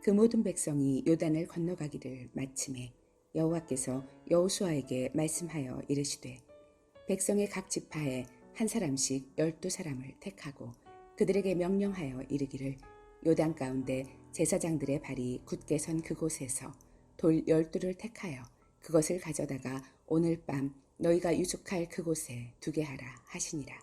그 모든 백성이 요단을 건너가기를 마침에 여호와께서 여호수아에게 말씀하여 이르시되 백성의 각 지파에 한 사람씩 12사람을 택하고 그들에게 명령하여 이르기를 요단 가운데 제사장들의 발이 굳게 선 그곳에서 돌 12를 택하여 그것을 가져다가 오늘 밤 너희가 유숙할 그곳에 두게 하라 하시니라.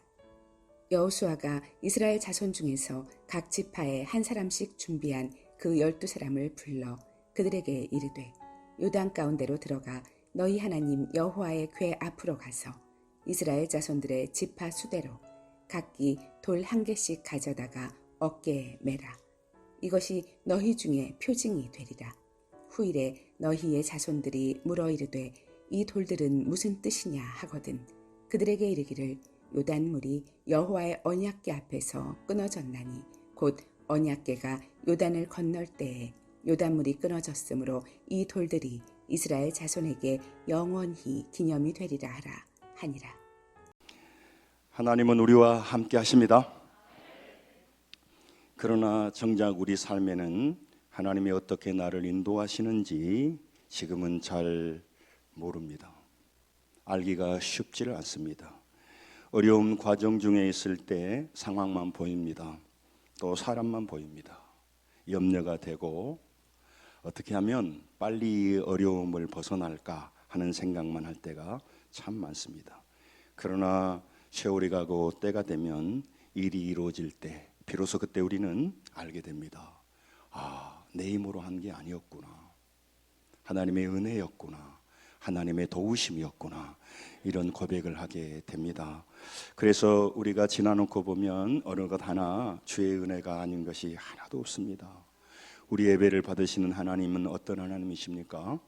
여호수아가 이스라엘 자손 중에서 각 지파에 한 사람씩 준비한 그 12사람을 불러 그들에게 이르되 요단 가운데로 들어가 너희 하나님 여호와의 궤 앞으로 가서 이스라엘 자손들의 지파 수대로 각기 돌 1개씩 가져다가 어깨에 매라. 이것이 너희 중에 표징이 되리라. 후일에 너희의 자손들이 물어 이르되 이 돌들은 무슨 뜻이냐 하거든 그들에게 이르기를 요단물이 여호와의 언약궤 앞에서 끊어졌나니 곧 언약궤가 요단을 건널 때에 요단물이 끊어졌으므로 이 돌들이 이스라엘 자손에게 영원히 기념이 되리라 하라 하니라. 하나님은 우리와 함께 하십니다. 그러나 정작 우리 삶에는 하나님이 어떻게 나를 인도하시는지 지금은 잘 모릅니다. 알기가 쉽지를 않습니다. 어려운 과정 중에 있을 때 상황만 보입니다. 또 사람만 보입니다. 염려가 되고 어떻게 하면 빨리 이 어려움을 벗어날까 하는 생각만 할 때가 참 많습니다. 그러나 세월이 가고 때가 되면 일이 이루어질 때 비로소 그때 우리는 알게 됩니다. 아, 내 힘으로 한 게 아니었구나. 하나님의 은혜였구나. 하나님의 도우심이었구나. 이런 고백을 하게 됩니다. 그래서 우리가 지나놓고 보면 어느 것 하나 주의 은혜가 아닌 것이 하나도 없습니다. 우리 예배를 받으시는 하나님은 어떤 하나님이십니까?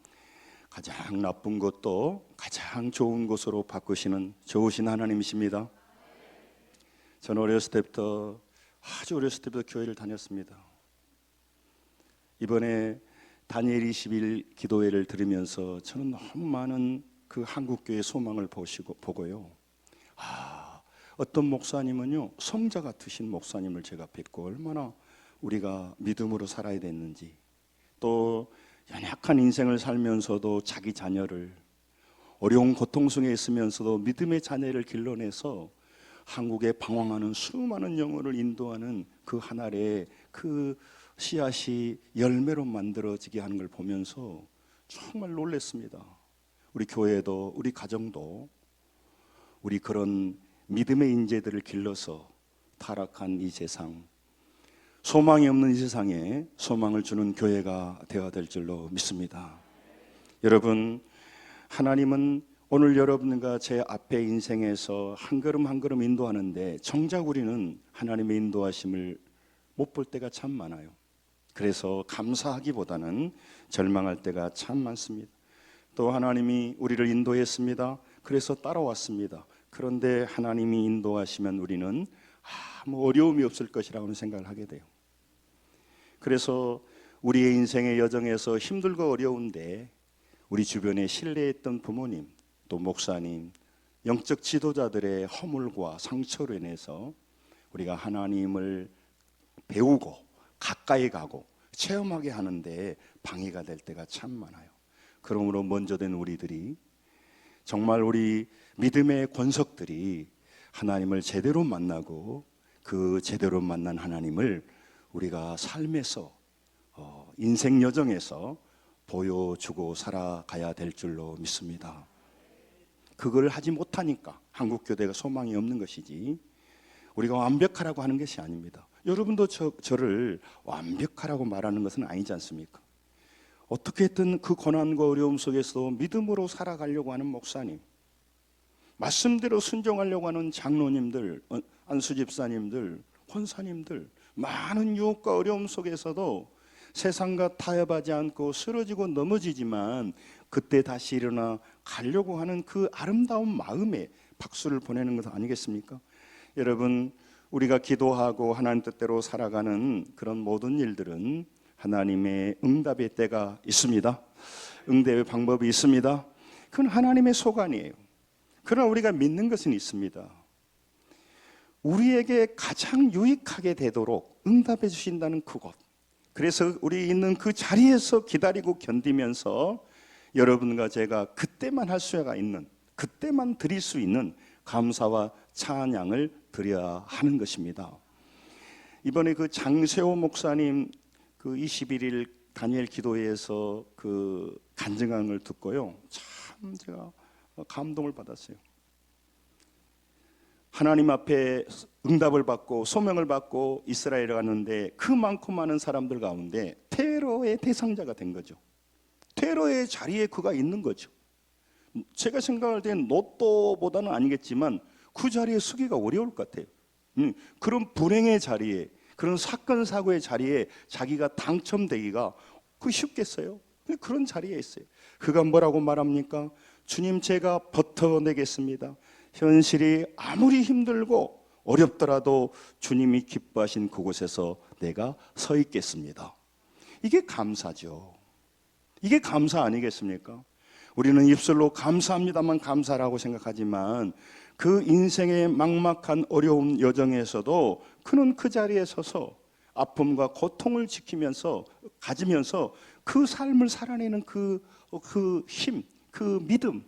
가장 나쁜 것도 가장 좋은 것으로 바꾸시는 좋으신 하나님이십니다. 저는 아주 어렸을 때부터 교회를 다녔습니다. 이번에 다니엘 20일 기도회를 들으면서 저는 너무 많은 그 한국교회 소망을 보고요. 어떤 목사님은요, 성자 같으신 목사님을 제가 뵙고 얼마나 우리가 믿음으로 살아야 됐는지, 또 연약한 인생을 살면서도 자기 자녀를 어려운 고통 속에 있으면서도 믿음의 자녀를 길러내서 한국에 방황하는 수많은 영혼을 인도하는 그 하나의 그 씨앗이 열매로 만들어지게 하는 걸 보면서 정말 놀랐습니다. 우리 교회도 우리 가정도 우리 그런 믿음의 인재들을 길러서 타락한 이 세상, 소망이 없는 이 세상에 소망을 주는 교회가 되어야 될 줄로 믿습니다. 여러분, 하나님은 오늘 여러분과 제 앞에 인생에서 한 걸음 한 걸음 인도하는데 정작 우리는 하나님의 인도하심을 못 볼 때가 참 많아요. 그래서 감사하기보다는 절망할 때가 참 많습니다. 또 하나님이 우리를 인도했습니다. 그래서 따라왔습니다. 그런데 하나님이 인도하시면 우리는 아무 어려움이 없을 것이라고 생각을 하게 돼요. 그래서 우리의 인생의 여정에서 힘들고 어려운데 우리 주변에 신뢰했던 부모님, 또 목사님, 영적 지도자들의 허물과 상처로 인해서 우리가 하나님을 배우고 가까이 가고 체험하게 하는데 방해가 될 때가 참 많아요. 그러므로 먼저 된 우리들이 정말 우리 믿음의 권석들이 하나님을 제대로 만나고 그 제대로 만난 하나님을 우리가 삶에서 인생 여정에서 보여주고 살아가야 될 줄로 믿습니다. 그걸 하지 못하니까 한국교회가 소망이 없는 것이지 우리가 완벽하라고 하는 것이 아닙니다. 여러분도 저를 완벽하라고 말하는 것은 아니지 않습니까? 어떻게든 그 고난과 어려움 속에서 믿음으로 살아가려고 하는 목사님, 말씀대로 순종하려고 하는 장로님들, 안수집사님들, 권사님들, 많은 유혹과 어려움 속에서도 세상과 타협하지 않고 쓰러지고 넘어지지만 그때 다시 일어나 가려고 하는 그 아름다운 마음에 박수를 보내는 것 아니겠습니까? 여러분, 우리가 기도하고 하나님 뜻대로 살아가는 그런 모든 일들은 하나님의 응답의 때가 있습니다. 응답의 방법이 있습니다. 그건 하나님의 소관이에요. 그러나 우리가 믿는 것은 있습니다. 우리에게 가장 유익하게 되도록 응답해 주신다는 그곳, 그래서 우리 있는 그 자리에서 기다리고 견디면서 여러분과 제가 그때만 할 수가 있는, 그때만 드릴 수 있는 감사와 찬양을 드려야 하는 것입니다. 이번에 그 장세호 목사님 그 21일 다니엘 기도회에서 그 간증을 듣고요, 참 제가 감동을 받았어요. 하나님 앞에 응답을 받고 소명을 받고 이스라엘에 갔는데 그 많고 많은 사람들 가운데 테러의 대상자가 된 거죠. 테러의 자리에 그가 있는 거죠. 제가 생각할 때는 로또보다는 아니겠지만 그 자리에 서기가 어려울 것 같아요. 그런 불행의 자리에, 그런 사건 사고의 자리에 자기가 당첨되기가 그 쉽겠어요? 그런 자리에 있어요. 그가 뭐라고 말합니까? 주님, 제가 버텨내겠습니다. 현실이 아무리 힘들고 어렵더라도 주님이 기뻐하신 그곳에서 내가 서 있겠습니다. 이게 감사죠. 이게 감사 아니겠습니까? 우리는 입술로 감사합니다만 감사라고 생각하지만 그 인생의 막막한 어려운 여정에서도 그는 그 자리에 서서 아픔과 고통을 지키면서 가지면서 그 삶을 살아내는 그 힘, 그 믿음,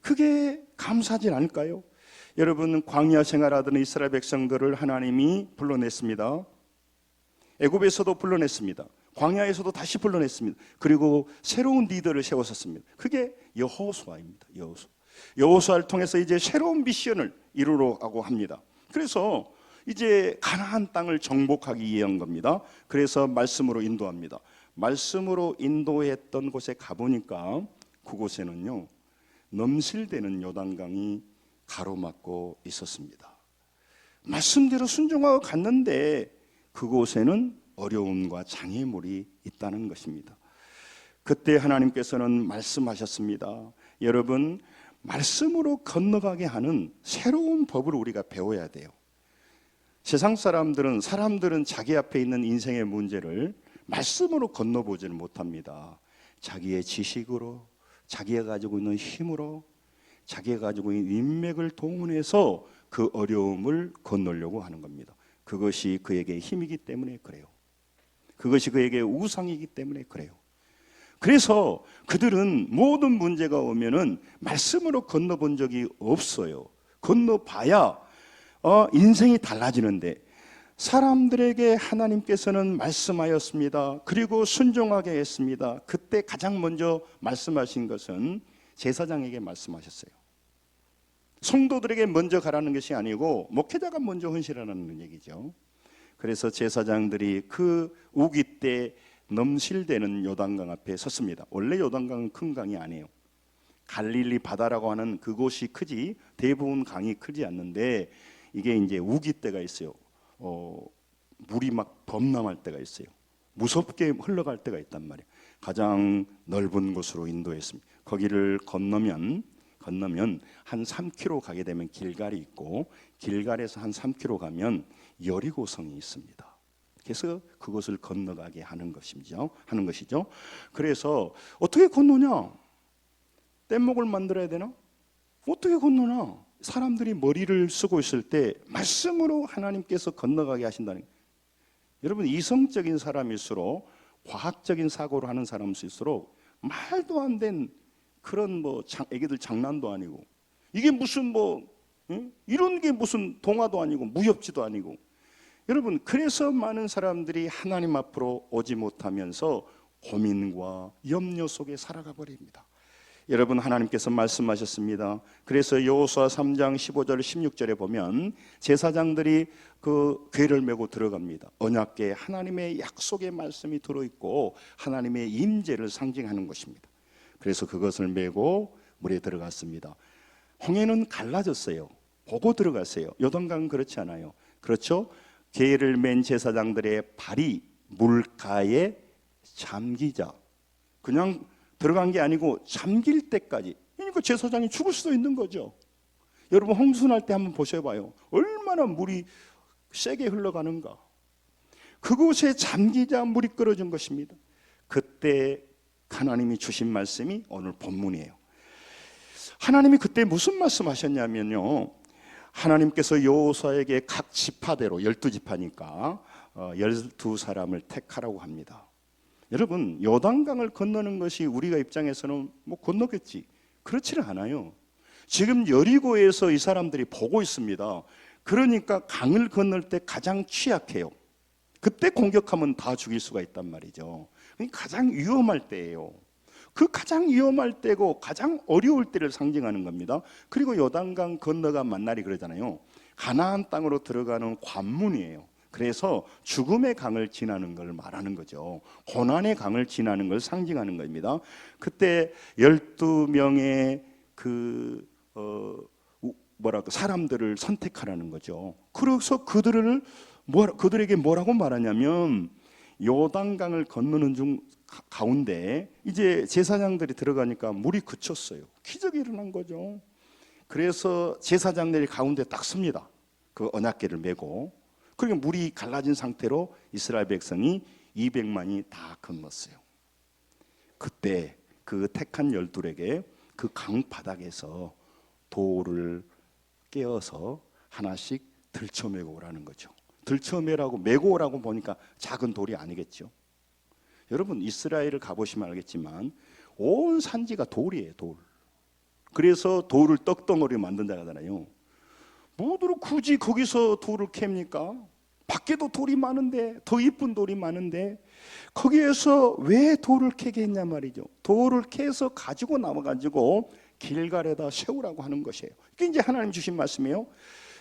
그게 감사하지 않을까요? 여러분, 광야 생활하던 이스라엘 백성들을 하나님이 불러냈습니다. 애굽에서도 불러냈습니다. 광야에서도 다시 불러냈습니다. 그리고 새로운 리더를 세웠었습니다. 그게 여호수아입니다. 여호수아를 통해서 이제 새로운 미션을 이루려고 합니다. 그래서 이제 가나안 땅을 정복하기 위한 겁니다. 그래서 말씀으로 인도합니다. 말씀으로 인도했던 곳에 가보니까 그곳에는요, 넘실대는 요단강이 가로막고 있었습니다. 말씀대로 순종하고 갔는데 그곳에는 어려움과 장애물이 있다는 것입니다. 그때 하나님께서는 말씀하셨습니다. 여러분, 말씀으로 건너가게 하는 새로운 법을 우리가 배워야 돼요. 세상 사람들은 자기 앞에 있는 인생의 문제를 말씀으로 건너보지는 못합니다. 자기의 지식으로, 자기가 가지고 있는 힘으로, 자기가 가지고 있는 인맥을 동원해서 그 어려움을 건너려고 하는 겁니다. 그것이 그에게 힘이기 때문에 그래요. 그것이 그에게 우상이기 때문에 그래요. 그래서 그들은 모든 문제가 오면은 말씀으로 건너본 적이 없어요. 건너봐야 인생이 달라지는데, 사람들에게 하나님께서는 말씀하였습니다. 그리고 순종하게 했습니다. 그때 가장 먼저 말씀하신 것은 제사장에게 말씀하셨어요. 성도들에게 먼저 가라는 것이 아니고 목회자가 먼저 헌신하라는 얘기죠. 그래서 제사장들이 그 우기 때 넘실대는 요단강 앞에 섰습니다. 원래 요단강은 큰 강이 아니에요. 갈릴리 바다라고 하는 그곳이 크지, 대부분 강이 크지 않는데 이게 이제 우기 때가 있어요. 물이 막 범람할 때가 있어요. 무섭게 흘러갈 때가 있단 말이에요. 가장 넓은 곳으로 인도했습니다. 거기를 건너면 한 3km 가게 되면 길갈이 있고, 길갈에서 한 3km 가면 여리고성이 있습니다. 그래서 그것을 건너가게 하는 것이죠. 그래서 어떻게 건너냐? 뗏목을 만들어야 되나? 어떻게 건너나? 사람들이 머리를 쓰고 있을 때 말씀으로 하나님께서 건너가게 하신다는 거예요. 여러분, 이성적인 사람일수록, 과학적인 사고를 하는 사람일수록 말도 안 된 그런 애기들 장난도 아니고, 이게 무슨 이런 게 무슨 동화도 아니고 무협지도 아니고. 여러분, 그래서 많은 사람들이 하나님 앞으로 오지 못하면서 고민과 염려 속에 살아가 버립니다. 여러분, 하나님께서 말씀하셨습니다. 그래서 여호수아 3장 15절 16절에 보면 제사장들이 그 궤를 메고 들어갑니다. 언약궤에 하나님의 약속의 말씀이 들어있고 하나님의 임재를 상징하는 것입니다. 그래서 그것을 메고 물에 들어갔습니다. 홍해는 갈라졌어요. 보고 들어갔어요. 요단강은 그렇지 않아요. 그렇죠? 궤를 맨 제사장들의 발이 물가에 잠기자, 그냥 들어간 게 아니고 잠길 때까지. 그러니까 제사장이 죽을 수도 있는 거죠. 여러분, 홍수날 때 한번 보셔봐요. 얼마나 물이 세게 흘러가는가. 그곳에 잠기자 물이 끓어진 것입니다. 그때 하나님이 주신 말씀이 오늘 본문이에요. 하나님이 그때 무슨 말씀하셨냐면요, 하나님께서 여호수아에게 각 지파대로 12지파니까 12사람을 택하라고 합니다. 여러분, 요단강을 건너는 것이 우리가 입장에서는 뭐 건너겠지, 그렇지는 않아요. 지금 여리고에서 이 사람들이 보고 있습니다. 그러니까 강을 건널 때 가장 취약해요. 그때 공격하면 다 죽일 수가 있단 말이죠. 가장 위험할 때예요. 그 가장 위험할 때고 가장 어려울 때를 상징하는 겁니다. 그리고 요단강 건너가 만날이 그러잖아요. 가나안 땅으로 들어가는 관문이에요. 그래서 죽음의 강을 지나는 걸 말하는 거죠. 고난의 강을 지나는 걸 상징하는 겁니다. 그때 12명의 사람들을 선택하라는 거죠. 그래서 그들에게 뭐라고 말하냐면, 요단강을 건너는 중 가운데 이제 제사장들이 들어가니까 물이 그쳤어요. 기적이 일어난 거죠. 그래서 제사장들이 가운데 딱 섭니다. 그 언약궤를 메고. 그러니까 물이 갈라진 상태로 이스라엘 백성이 200만이 다 건넜어요. 그때 그 택한 열둘에게 그 강 바닥에서 돌을 깨어서 하나씩 들쳐매고 오라는 거죠. 들쳐매라고 메고 오라고 보니까 작은 돌이 아니겠죠. 여러분, 이스라엘을 가보시면 알겠지만 온 산지가 돌이에요, 돌. 그래서 돌을 떡덩어리로 만든다고 하잖아요. 뭐들어 굳이 거기서 돌을 캡니까? 밖에도 돌이 많은데, 더 이쁜 돌이 많은데 거기에서 왜 돌을 캐게 했냐 말이죠. 돌을 캐서 가지고 나와가지고 길갈에다 세우라고 하는 것이에요. 이게 이제 하나님 주신 말씀이에요.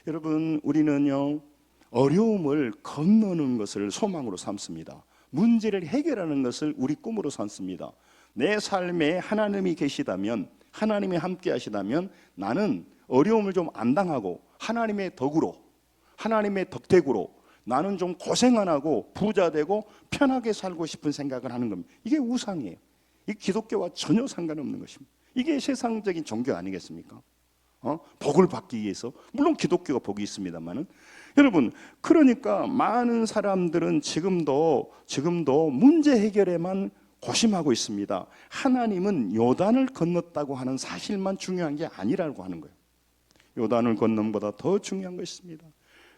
여러분, 우리는요, 어려움을 건너는 것을 소망으로 삼습니다. 문제를 해결하는 것을 우리 꿈으로 삼습니다. 내 삶에 하나님이 계시다면, 하나님이 함께 하시다면 나는 어려움을 좀 안 당하고 하나님의 덕으로, 하나님의 덕택으로 나는 좀 고생 안 하고 부자 되고 편하게 살고 싶은 생각을 하는 겁니다. 이게 우상이에요. 이 기독교와 전혀 상관없는 것입니다. 이게 세상적인 종교 아니겠습니까? 복을 받기 위해서, 물론 기독교가 복이 있습니다만은, 여러분, 그러니까 많은 사람들은 지금도 문제 해결에만 고심하고 있습니다. 하나님은 요단을 건넜다고 하는 사실만 중요한 게 아니라고 하는 거예요. 요단을 건넌보다 더 중요한 것입니다.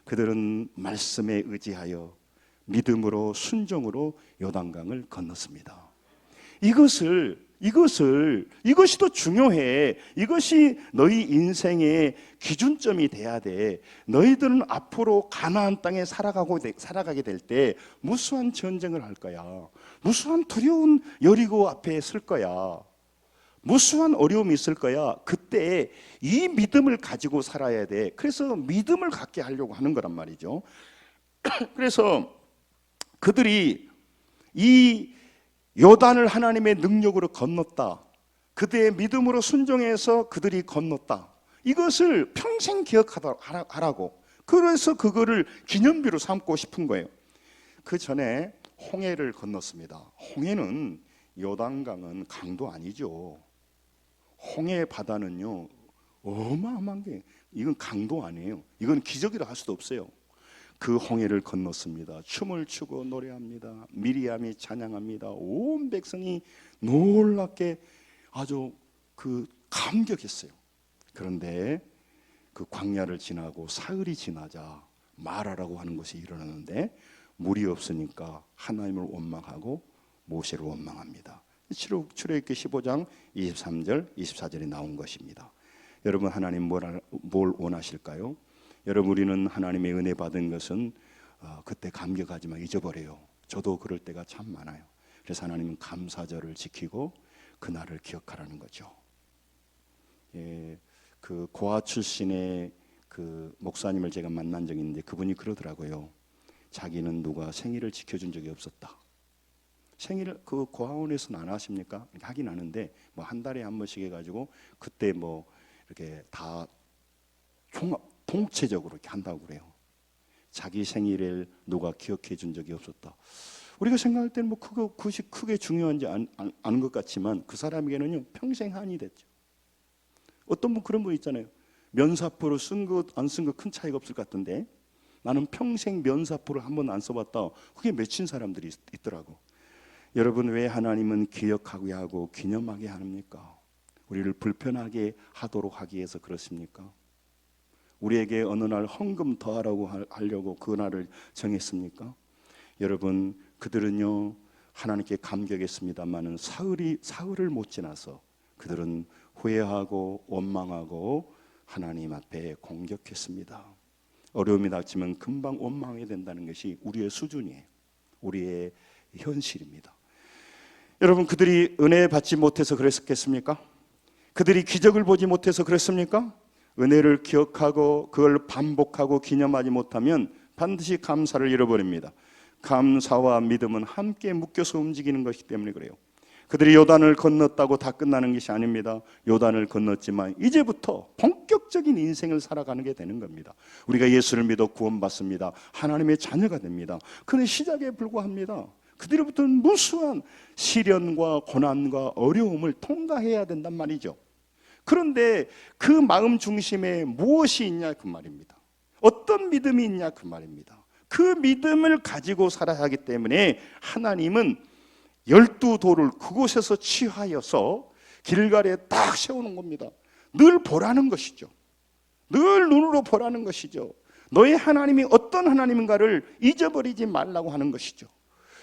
그들은 말씀에 의지하여 믿음으로 순종으로 요단강을 건넜습니다. 이것이 더 중요해. 이것이 너희 인생의 기준점이 돼야 돼. 너희들은 앞으로 가나안 땅에 살아가게 될 때 무수한 전쟁을 할 거야. 무수한 두려운 여리고 앞에 설 거야. 무수한 어려움이 있을 거야. 그때 이 믿음을 가지고 살아야 돼. 그래서 믿음을 갖게 하려고 하는 거란 말이죠. 그래서 그들이 이 요단을 하나님의 능력으로 건넜다. 그들의 믿음으로 순종해서 그들이 건넜다. 이것을 평생 기억하라고. 그래서 그거를 기념비로 삼고 싶은 거예요. 그 전에 홍해를 건넜습니다. 홍해는, 요단강은 강도 아니죠. 홍해 바다는요, 어마어마한 게, 이건 강도 아니에요. 이건 기적이라 할 수도 없어요. 그 홍해를 건넜습니다. 춤을 추고 노래합니다. 미리암이 찬양합니다. 온 백성이 놀랍게 아주 감격했어요. 그런데 그 광야를 지나고 사흘이 지나자 마라라고 하는 것이 일어나는데, 물이 없으니까 하나님을 원망하고 모세를 원망합니다. 출애굽기 15장 23절 24절에 나온 것입니다. 여러분, 하나님 뭘 원하실까요? 여러분, 우리는 하나님의 은혜 받은 것은 그때 감격하지만 잊어버려요. 저도 그럴 때가 참 많아요. 그래서 하나님은 감사절을 지키고 그날을 기억하라는 거죠. 그 고아 출신의 그 목사님을 제가 만난 적이 있는데, 그분이 그러더라고요. 자기는 누가 생일을 지켜준 적이 없었다. 생일을 그 고아원에서는 안 하십니까? 하긴 하는데 뭐 한 달에 한 번씩 해가지고 그때 뭐 이렇게 다 통체적으로 이렇게 한다고 그래요. 자기 생일을 누가 기억해 준 적이 없었다. 우리가 생각할 때는 뭐 그것이 크게 중요한지 아는 것 같지만, 그 사람에게는요 평생 한이 됐죠. 어떤 분, 그런 분 있잖아요. 면사포를 쓴 것 안 쓴 것 큰 차이가 없을 것 같은데, 나는 평생 면사포를 한 번 안 써봤다. 그게 맺힌 사람들이 있더라고. 여러분, 왜 하나님은 기억하게 하고 기념하게 합니까? 우리를 불편하게 하도록 하기 위해서 그렇습니까? 우리에게 어느 날 헌금 더하라고 하려고 그 날을 정했습니까? 여러분, 그들은요 하나님께 감격했습니다마는 사흘을 못 지나서 그들은 후회하고 원망하고 하나님 앞에 공격했습니다. 어려움이 닥치면 금방 원망하게 된다는 것이 우리의 수준이에요. 우리의 현실입니다. 여러분, 그들이 은혜 받지 못해서 그랬겠습니까? 그들이 기적을 보지 못해서 그랬습니까? 은혜를 기억하고 그걸 반복하고 기념하지 못하면 반드시 감사를 잃어버립니다. 감사와 믿음은 함께 묶여서 움직이는 것이기 때문에 그래요. 그들이 요단을 건넜다고 다 끝나는 것이 아닙니다. 요단을 건넜지만 이제부터 본격적인 인생을 살아가는 게 되는 겁니다. 우리가 예수를 믿어 구원받습니다. 하나님의 자녀가 됩니다. 그는 시작에 불과합니다. 그들로부터는 무수한 시련과 고난과 어려움을 통과해야 된단 말이죠. 그런데 그 마음 중심에 무엇이 있냐 그 말입니다. 어떤 믿음이 있냐 그 말입니다. 그 믿음을 가지고 살아야 하기 때문에 하나님은 12돌을 그곳에서 취하여서 길갈에 딱 세우는 겁니다. 늘 보라는 것이죠. 늘 눈으로 보라는 것이죠. 너의 하나님이 어떤 하나님인가를 잊어버리지 말라고 하는 것이죠.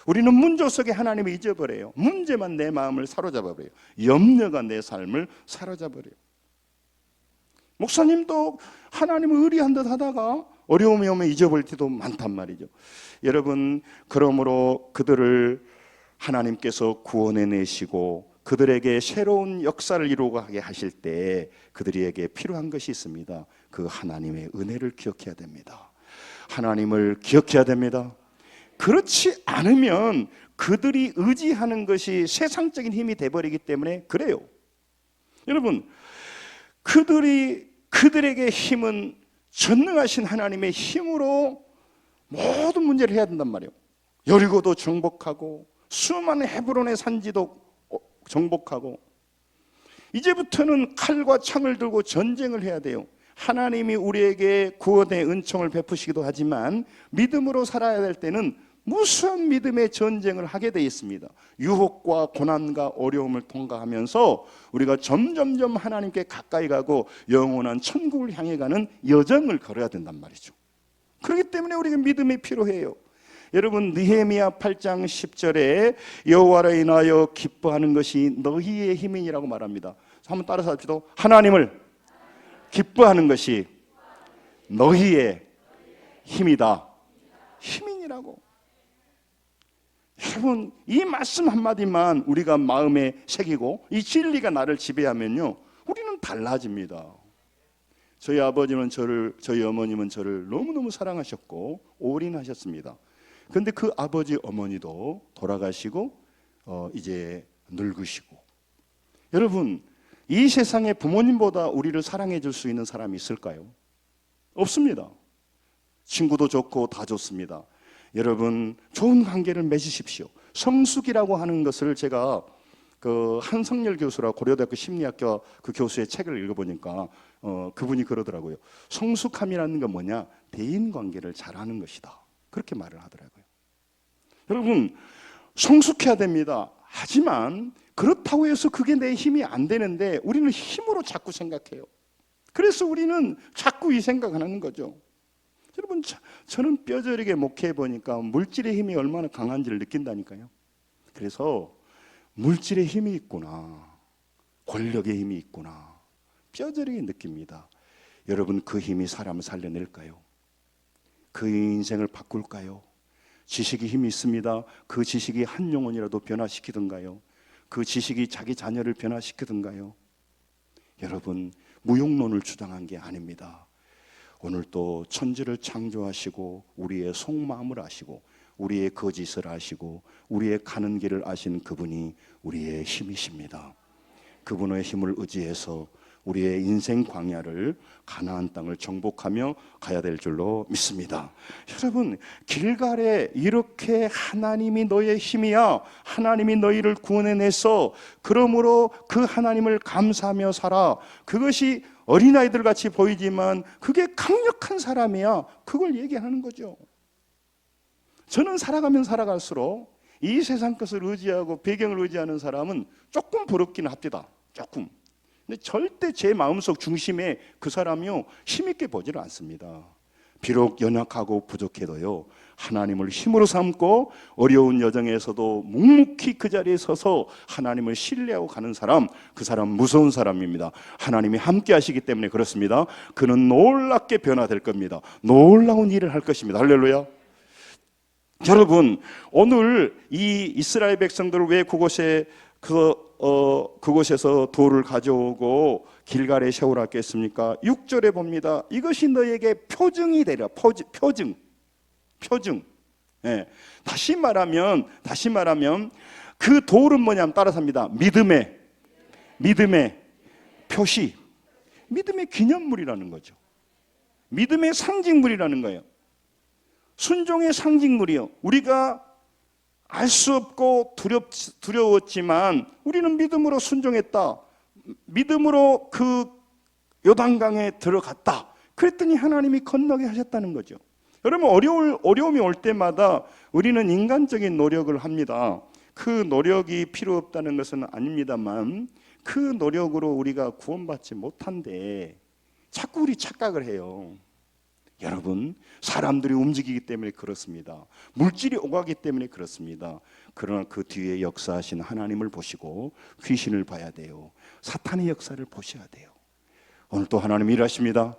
우리는 문조 속에 하나님을 잊어버려요. 문제만 내 마음을 사로잡아버려요. 염려가 내 삶을 사로잡아버려요. 목사님도 하나님을 의리한 듯 하다가 어려움이 오면 잊어버릴 때도 많단 말이죠. 여러분, 그러므로 그들을 하나님께서 구원해내시고 그들에게 새로운 역사를 이루게 하실 때 그들에게 필요한 것이 있습니다. 그 하나님의 은혜를 기억해야 됩니다. 하나님을 기억해야 됩니다. 그렇지 않으면 그들이 의지하는 것이 세상적인 힘이 돼버리기 때문에 그래요. 여러분, 그들에게 힘은 전능하신 하나님의 힘으로 모든 문제를 해야 된단 말이에요. 여리고도 정복하고 수많은 헤브론의 산지도 정복하고 이제부터는 칼과 창을 들고 전쟁을 해야 돼요. 하나님이 우리에게 구원의 은총을 베푸시기도 하지만 믿음으로 살아야 될 때는 무수한 믿음의 전쟁을 하게 되어 있습니다. 유혹과 고난과 어려움을 통과하면서 우리가 점점점 하나님께 가까이 가고 영원한 천국을 향해 가는 여정을 걸어야 된단 말이죠. 그렇기 때문에 우리가 믿음이 필요해요. 여러분, 느헤미야 8장 10절에 여호와를 인하여 기뻐하는 것이 너희의 힘이라고 말합니다. 한번 따라서 합시다. 하나님을 기뻐하는 것이 너희의 힘이다. 힘이라고. 여러분, 이 말씀 한마디만 우리가 마음에 새기고 이 진리가 나를 지배하면요, 우리는 달라집니다. 저희 아버지는 저희 어머님은 저를 너무너무 사랑하셨고 올인하셨습니다. 그런데 그 아버지 어머니도 돌아가시고 이제 늙으시고, 여러분, 이 세상에 부모님보다 우리를 사랑해 줄 수 있는 사람이 있을까요? 없습니다. 친구도 좋고 다 좋습니다. 여러분, 좋은 관계를 맺으십시오. 성숙이라고 하는 것을 제가 그 한성열 교수라 고려대학교 심리학과 그 교수의 책을 읽어보니까 그분이 그러더라고요. 성숙함이라는 건 뭐냐? 대인관계를 잘하는 것이다. 그렇게 말을 하더라고요. 여러분, 성숙해야 됩니다. 하지만 그렇다고 해서 그게 내 힘이 안 되는데 우리는 힘으로 자꾸 생각해요. 그래서 우리는 자꾸 이 생각을 하는 거죠. 여러분, 저는 뼈저리게 목회해 보니까 물질의 힘이 얼마나 강한지를 느낀다니까요. 그래서 물질의 힘이 있구나, 권력의 힘이 있구나, 뼈저리게 느낍니다. 여러분, 그 힘이 사람을 살려낼까요? 그 인생을 바꿀까요? 지식이 힘이 있습니다. 그 지식이 한 영혼이라도 변화시키던가요? 그 지식이 자기 자녀를 변화시키던가요? 여러분, 무용론을 주장한 게 아닙니다. 오늘 또 천지를 창조하시고 우리의 속마음을 아시고 우리의 거짓을 아시고 우리의 가는 길을 아신 그분이 우리의 힘이십니다. 그분의 힘을 의지해서 우리의 인생 광야를, 가나안 땅을 정복하며 가야 될 줄로 믿습니다. 여러분, 길갈에 이렇게 하나님이 너의 힘이야, 하나님이 너희를 구원해내서 그러므로 그 하나님을 감사하며 살아, 그것이 어린아이들 같이 보이지만 그게 강력한 사람이야, 그걸 얘기하는 거죠. 저는 살아가면 살아갈수록 이 세상 것을 의지하고 배경을 의지하는 사람은 조금 부럽기는 합니다. 조금. 근데 절대 제 마음속 중심에 그 사람이요 힘있게 보지를 않습니다. 비록 연약하고 부족해도요 하나님을 힘으로 삼고 어려운 여정에서도 묵묵히 그 자리에 서서 하나님을 신뢰하고 가는 사람, 그 사람 무서운 사람입니다. 하나님이 함께 하시기 때문에 그렇습니다. 그는 놀랍게 변화될 겁니다. 놀라운 일을 할 것입니다. 할렐루야. 여러분, 오늘 이 이스라엘 백성들을 왜 그곳에서 돌을 가져오고 길갈에 세우라 했습니까? 6절에 봅니다. 이것이 너에게 표징이 되리라. 표징. 예. 다시 말하면 그 돌은 뭐냐면 따라서 합니다. 믿음의 표시, 믿음의 기념물이라는 거죠. 믿음의 상징물이라는 거예요. 순종의 상징물이요. 우리가 알 수 없고 두려웠지만 우리는 믿음으로 순종했다. 믿음으로 그 요단강에 들어갔다. 그랬더니 하나님이 건너게 하셨다는 거죠. 여러분, 어려움이 올 때마다 우리는 인간적인 노력을 합니다. 그 노력이 필요 없다는 것은 아닙니다만 그 노력으로 우리가 구원받지 못한데 자꾸 우리 착각을 해요. 여러분, 사람들이 움직이기 때문에 그렇습니다. 물질이 오가기 때문에 그렇습니다. 그러나 그 뒤에 역사하신 하나님을 보시고 귀신을 봐야 돼요. 사탄의 역사를 보셔야 돼요. 오늘 또 하나님이 일하십니다.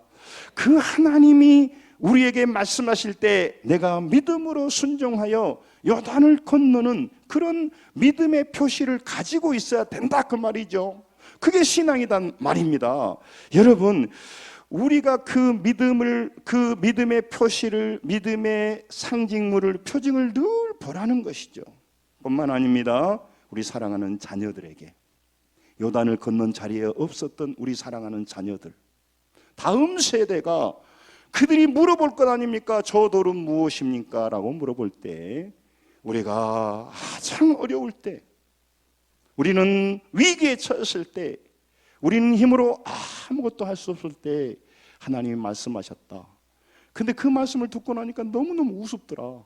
그 하나님이 우리에게 말씀하실 때 내가 믿음으로 순종하여 요단을 건너는 그런 믿음의 표시를 가지고 있어야 된다, 그 말이죠. 그게 신앙이란 말입니다. 여러분, 우리가 그 믿음의 표시를, 믿음의 상징물을, 표징을 늘 보라는 것이죠. 뿐만 아닙니다. 우리 사랑하는 자녀들에게, 요단을 건넌 자리에 없었던 우리 사랑하는 자녀들, 다음 세대가 그들이 물어볼 것 아닙니까? 저 돌은 무엇입니까? 라고 물어볼 때, 우리가 가장 어려울 때, 우리는 위기에 처했을 때, 우리는 힘으로 아무것도 할 수 없을 때 하나님이 말씀하셨다. 근데 그 말씀을 듣고 나니까 너무너무 우습더라.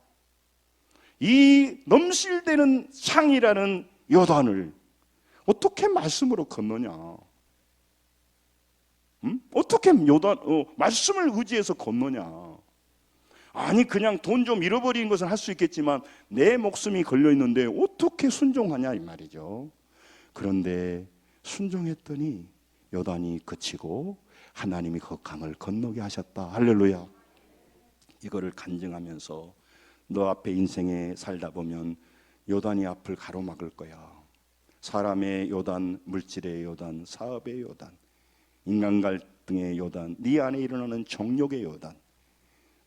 이 넘실대는 창이라는 요단을 어떻게 말씀으로 건너냐? 어떻게 말씀을 의지해서 건너냐? 아니, 그냥 돈 좀 잃어버린 것은 할 수 있겠지만 내 목숨이 걸려있는데 어떻게 순종하냐 이 말이죠. 그런데 순종했더니 요단이 그치고 하나님이 그 강을 건너게 하셨다. 할렐루야. 이거를 간증하면서 너 앞에 인생에 살다 보면 요단이 앞을 가로막을 거야. 사람의 요단, 물질의 요단, 사업의 요단, 인간 갈등의 요단, 네 안에 일어나는 정욕의 요단,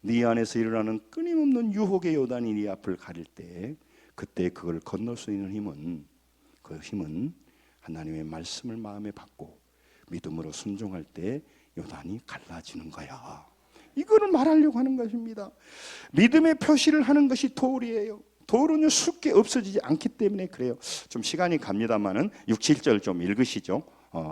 네 안에서 일어나는 끊임없는 유혹의 요단이 네 앞을 가릴 때, 그때 그걸 건널 수 있는 힘은, 그 힘은 하나님의 말씀을 마음에 받고 믿음으로 순종할 때 요단이 갈라지는 거야. 이거를 말하려고 하는 것입니다. 믿음의 표시를 하는 것이 돌이에요. 돌은 쉽게 없어지지 않기 때문에 그래요. 좀 시간이 갑니다만은 6, 7절 좀 읽으시죠.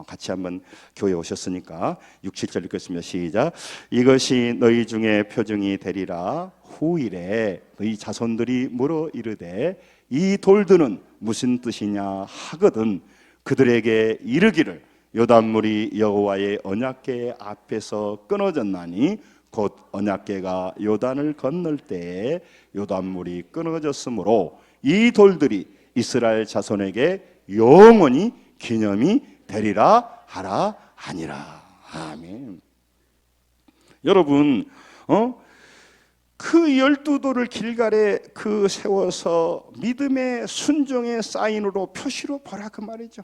같이 한번 교회 오셨으니까 6, 7절 읽겠습니다. 시작. 이것이 너희 중에 표징이 되리라. 후일에 너희 자손들이 물어 이르되 이 돌들은 무슨 뜻이냐 하거든 그들에게 이르기를 요단물이 여호와의 언약궤 앞에서 끊어졌나니 곧 언약궤가 요단을 건널 때에 요단물이 끊어졌으므로 이 돌들이 이스라엘 자손에게 영원히 기념이 되리라 하라 하니라. 아멘. 여러분, 그 12돌을 길갈에 그 세워서 믿음의 순종의 사인으로 표시로 보라 그 말이죠.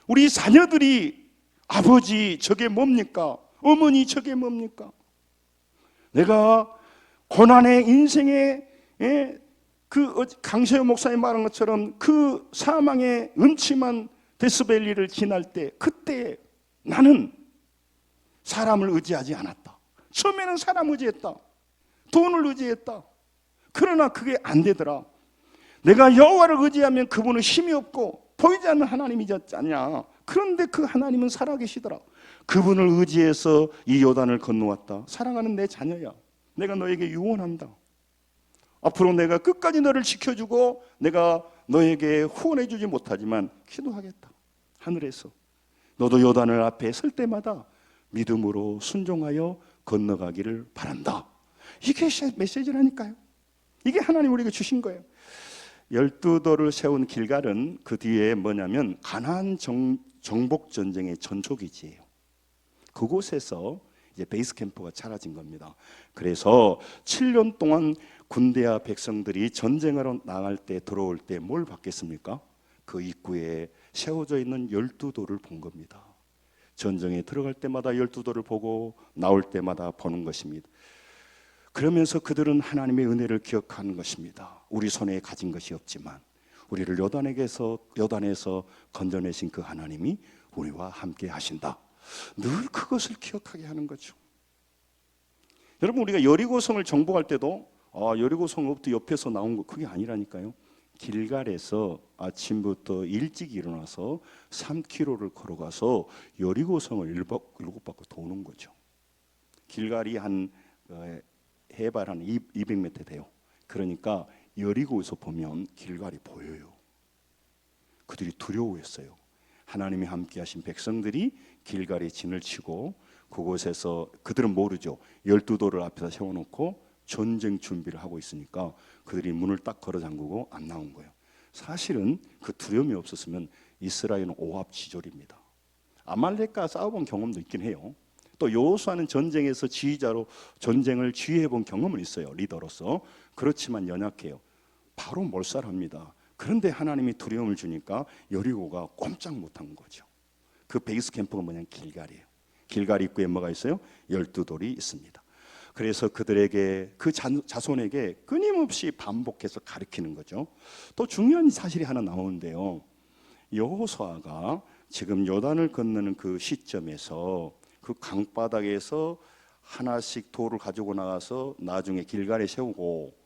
우리 자녀들이 아버지 저게 뭡니까? 어머니 저게 뭡니까? 내가 고난의 인생에 그 강세호 목사님 말한 것처럼 그 사망의 음침한 데스밸리를 지날 때 그때 나는 사람을 의지하지 않았다. 처음에는 사람 의지했다. 돈을 의지했다. 그러나 그게 안 되더라. 내가 여호와를 의지하면 그분은 힘이 없고 보이지 않는 하나님이잖냐. 그런데 그 하나님은 살아계시더라. 그분을 의지해서 이 요단을 건너왔다. 사랑하는 내 자녀야, 내가 너에게 유언한다. 앞으로 내가 끝까지 너를 지켜주고 내가 너에게 후원해 주지 못하지만 기도하겠다. 하늘에서 너도 요단을 앞에 설 때마다 믿음으로 순종하여 건너가기를 바란다. 이게 메시지라니까요. 이게 하나님 우리에게 주신 거예요. 12돌을 세운 길갈은 그 뒤에 뭐냐면 가나안 정복 전쟁의 전초기지예요. 그곳에서 이제 베이스 캠프가 차려진 겁니다. 그래서 7년 동안 군대와 백성들이 전쟁하러 나갈 때 들어올 때 뭘 봤겠습니까? 그 입구에 세워져 있는 12돌을 본 겁니다. 전쟁에 들어갈 때마다 12돌을 보고 나올 때마다 보는 것입니다. 그러면서 그들은 하나님의 은혜를 기억하는 것입니다. 우리 손에 가진 것이 없지만 우리를 요단에서 건져내신 그 하나님이 우리와 함께 하신다. 늘 그것을 기억하게 하는 거죠. 여러분, 우리가 여리고성을 정복할 때도 여리고성부터 옆에서 나온 거 그게 아니라니까요. 길갈에서 아침부터 일찍 일어나서 3km를 걸어가서 여리고성을 일곱 바퀴 도는 거죠. 길갈이 한 해발 한 200m 돼요. 그러니까 여리고에서 보면 길갈이 보여요. 그들이 두려워했어요. 하나님이 함께하신 백성들이 길갈에 진을 치고 그곳에서 그들은 모르죠. 12돌을 앞에다 세워놓고 전쟁 준비를 하고 있으니까 그들이 문을 딱 걸어 잠그고 안 나온 거예요. 사실은 그 두려움이 없었으면 이스라엘은 오합지졸입니다. 아말렉과 싸워본 경험도 있긴 해요. 또 여호수아는 전쟁에서 지휘자로 전쟁을 지휘해본 경험은 있어요. 리더로서. 그렇지만 연약해요. 바로 몰살합니다. 그런데 하나님이 두려움을 주니까 여리고가 꼼짝 못한 거죠. 그 베이스 캠프가 뭐냐면 길갈이에요. 길갈 입구에 뭐가 있어요? 12돌이 있습니다. 그래서 그들에게 그 자손에게 끊임없이 반복해서 가르치는 거죠. 또 중요한 사실이 하나 나오는데요. 여호수아가 지금 요단을 건너는 그 시점에서 그 강바닥에서 하나씩 돌을 가지고 나가서 나중에 길갈에 세우고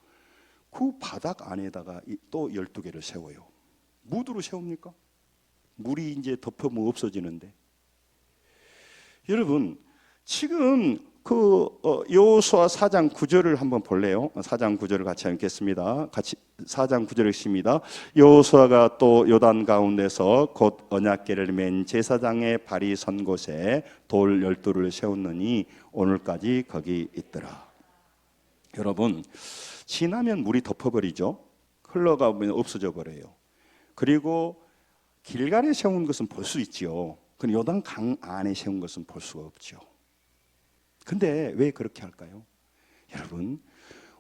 그 바닥 안에다가 또 12개를 세워요. 무드로 세웁니까? 물이 이제 덮으면 없어지는데. 여러분, 지금 그 여호수아 4장 9절을 한번 볼래요? 4장 9절을 같이 읽겠습니다. 같이 4장 9절을 읽습니다. 여호수아가 또 요단 가운데서 곧 언약궤를 맨 제사장의 발이 선 곳에 돌 12돌을 세웠느니 오늘까지 거기 있더라. 여러분, 지나면 물이 덮어버리죠. 흘러가면 없어져 버려요. 그리고 길갈에 세운 것은 볼 수 있지요. 근데 요단 강 안에 세운 것은 볼 수가 없죠. 근데 왜 그렇게 할까요? 여러분,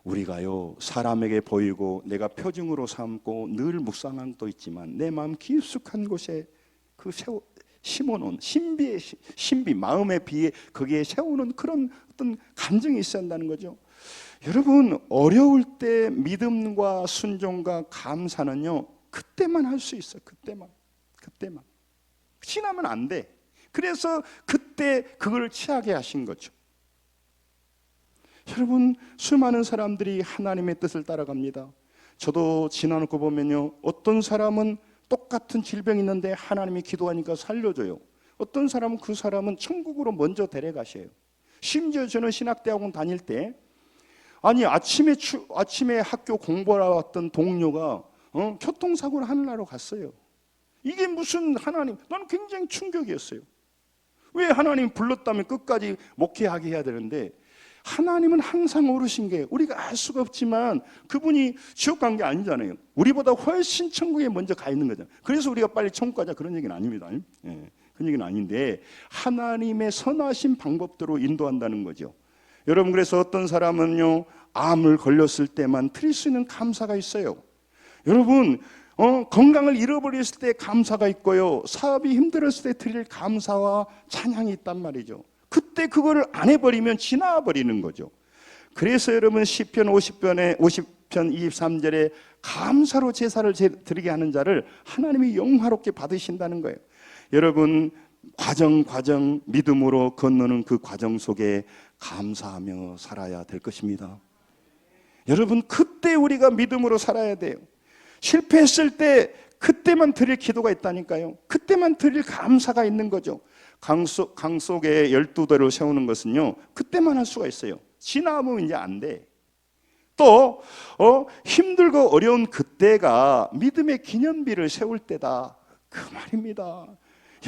우리가요 사람에게 보이고 내가 표징으로 삼고 늘 묵상한 것도 있지만 내 마음 깊숙한 곳에 그 심어놓은 신비 마음의 비에 거기에 세우는 그런 어떤 감정이 있어야 한다는 거죠. 여러분, 어려울 때 믿음과 순종과 감사는요 그때만 할 수 있어요. 그때만 지나면 안 돼. 그래서 그때 그걸 취하게 하신 거죠. 여러분, 수많은 사람들이 하나님의 뜻을 따라갑니다. 저도 지나놓고 보면요, 어떤 사람은 똑같은 질병이 있는데 하나님이 기도하니까 살려줘요. 어떤 사람은 그 사람은 천국으로 먼저 데려가셔요. 심지어 저는 신학대학원 다닐 때 아침에 학교 공부하러 왔던 동료가 교통사고를 하늘나라로 갔어요. 이게 무슨 하나님? 나는 굉장히 충격이었어요. 왜 하나님 불렀다면 끝까지 목회하게 해야 되는데 하나님은 항상 오르신 게 우리가 알 수가 없지만 그분이 지옥 간 게 아니잖아요. 우리보다 훨씬 천국에 먼저 가 있는 거잖아요. 그래서 우리가 빨리 천국 가자 그런 얘기는 아닙니다. 그런 얘기는 아닌데 하나님의 선하신 방법대로 인도한다는 거죠. 여러분, 그래서 어떤 사람은요 암을 걸렸을 때만 드릴 수 있는 감사가 있어요. 여러분, 건강을 잃어버렸을 때 감사가 있고요, 사업이 힘들었을 때 드릴 감사와 찬양이 있단 말이죠. 그때 그거를 안 해버리면 지나버리는 거죠. 그래서 여러분 시편 50편 23절에 감사로 제사를 드리게 하는 자를 하나님이 영화롭게 받으신다는 거예요. 여러분, 과정 믿음으로 건너는 그 과정 속에 감사하며 살아야 될 것입니다. 여러분, 그때 우리가 믿음으로 살아야 돼요. 실패했을 때 그때만 드릴 기도가 있다니까요. 그때만 드릴 감사가 있는 거죠. 강 속에 12돌을 세우는 것은요 그때만 할 수가 있어요. 지나면 이제 안 돼. 또 힘들고 어려운 그때가 믿음의 기념비를 세울 때다, 그 말입니다.